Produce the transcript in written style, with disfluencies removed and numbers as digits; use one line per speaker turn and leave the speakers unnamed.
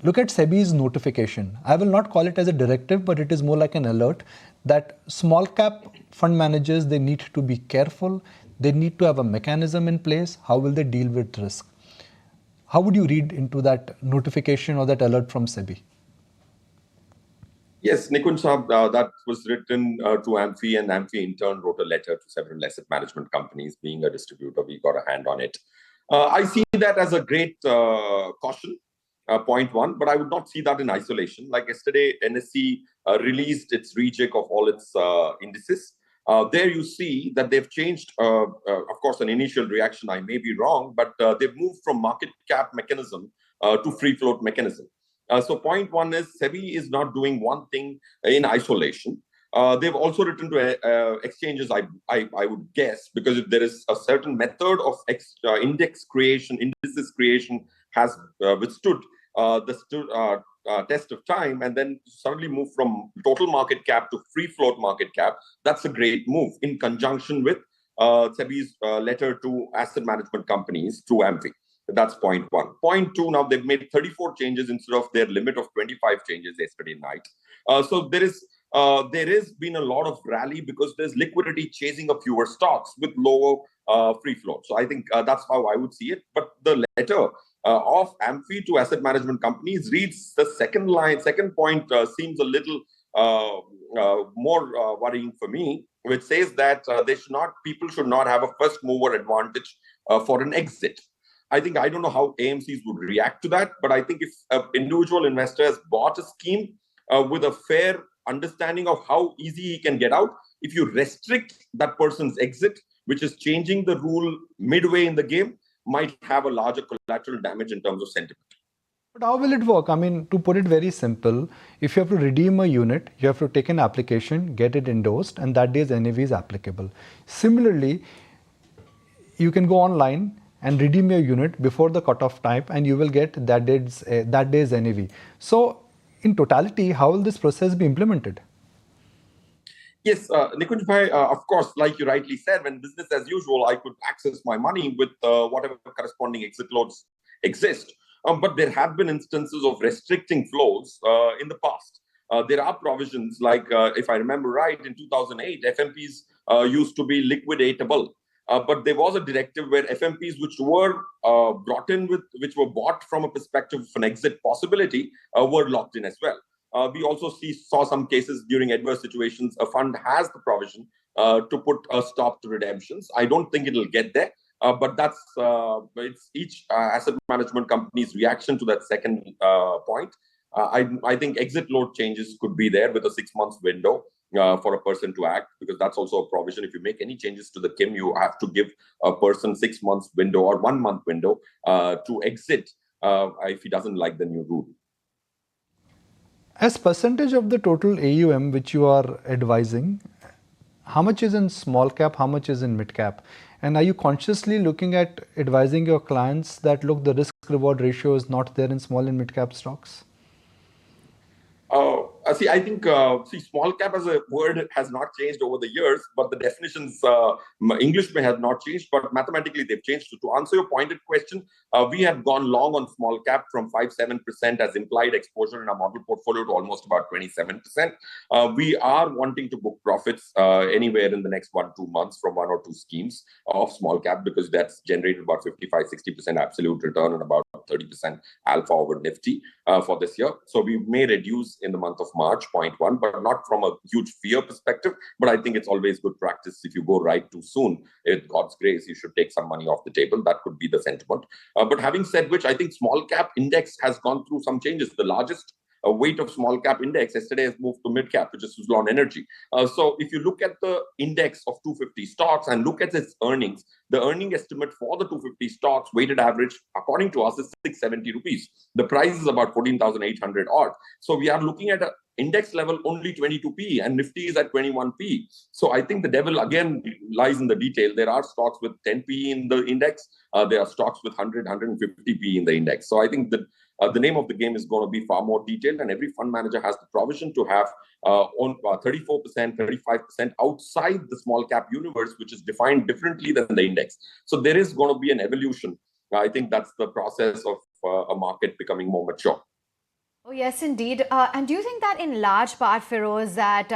look at SEBI's notification. I will not call it as a directive, but it is more like an alert that small cap fund managers, they need to be careful. They need to have a mechanism in place. How will they deal with risk? How would you read into that notification or that alert from SEBI?
Yes, Nikunj Saab, that was written to AMFI, and AMFI in turn wrote a letter to several asset management companies. Being a distributor, we got a hand on it. I see that as a great caution, point one, but I would not see that in isolation. Like yesterday, NSE released its rejig of all its indices. There you see that they've changed, of course, an initial reaction, I may be wrong, but they've moved from market cap mechanism to free float mechanism. So point one is SEBI is not doing one thing in isolation. They've also written to exchanges, I would guess, because if there is a certain method of indices creation has withstood the test of time, and then suddenly move from total market cap to free float market cap, that's a great move in conjunction with SEBI's letter to asset management companies through AMFI. That's point one. Point two, now they've made 34 changes instead of their limit of 25 changes yesterday night. So there has been a lot of rally because there's liquidity chasing a fewer stocks with lower free float. So I think that's how I would see it. But the letter of AMFI to asset management companies reads the second point seems a little more worrying for me, which says that people should not have a first mover advantage for an exit. I don't know how AMCs would react to that, but I think if an individual investor has bought a scheme with a fair understanding of how easy he can get out, if you restrict that person's exit, which is changing the rule midway in the game, might have a larger collateral damage in terms of sentiment.
But how will it work? I mean, to put it very simple, if you have to redeem a unit, you have to take an application, get it endorsed, and that day's NAV is applicable. Similarly, you can go online and redeem your unit before the cutoff time, and you will get that day's NAV. So, in totality, how will this process be implemented?
Yes, Nikunj bhai, of course, like you rightly said, when business as usual, I could access my money with whatever corresponding exit loads exist. But there have been instances of restricting flows in the past. There are provisions like, if I remember right, in 2008, FMPs used to be liquidatable. But there was a directive where FMPs which were which were bought from a perspective of an exit possibility were locked in as well. We also saw some cases during adverse situations. A fund has the provision to put a stop to redemptions. I don't think it'll get there, but it's each asset management company's reaction to that second point. I think exit load changes could be there with a 6 months window for a person to act, because that's also a provision. If you make any changes to the KIM, you have to give a person 6 months window or 1 month window to exit if he doesn't like the new rule.
As percentage of the total AUM which you are advising, how much is in small cap, how much is in mid cap? And are you consciously looking at advising your clients that, look, the risk reward ratio is not there in small and mid cap stocks?
I think small cap as a word has not changed over the years, but the definitions, English may have not changed, but mathematically they've changed. So to answer your pointed question, we have gone long on small cap from 5-7% as implied exposure in our model portfolio to almost about 27%. We are wanting to book profits anywhere in the next 1-2 months from 1 or 2 schemes of small cap, because that's generated about 55-60% absolute return and about 30% alpha over Nifty for this year. So we may reduce in the month of March, point one, but not from a huge fear perspective. But I think it's always good practice. If you go right too soon, in God's grace, you should take some money off the table. That could be the sentiment. But having said which, I think small cap index has gone through some changes. The largest weight of small cap index yesterday has moved to mid cap, which is Suzlon Energy. So if you look at the index of 250 stocks and look at its earnings, the earning estimate for the 250 stocks weighted average, according to us, is 670 rupees. The price is about 14,800 odd. So we are looking at an index level only 22p, and Nifty is at 21p. So I think the devil again lies in the detail. There are stocks with 10p in the index. There are stocks with 100, 150p in the index. So I think that the name of the game is going to be far more detailed, and every fund manager has the provision to have 34%, 35% outside the small cap universe, which is defined differently than the index. So there is going to be an evolution. I think that's the process of a market becoming more mature.
Oh, yes, indeed. And do you think that in large part, Feroze, that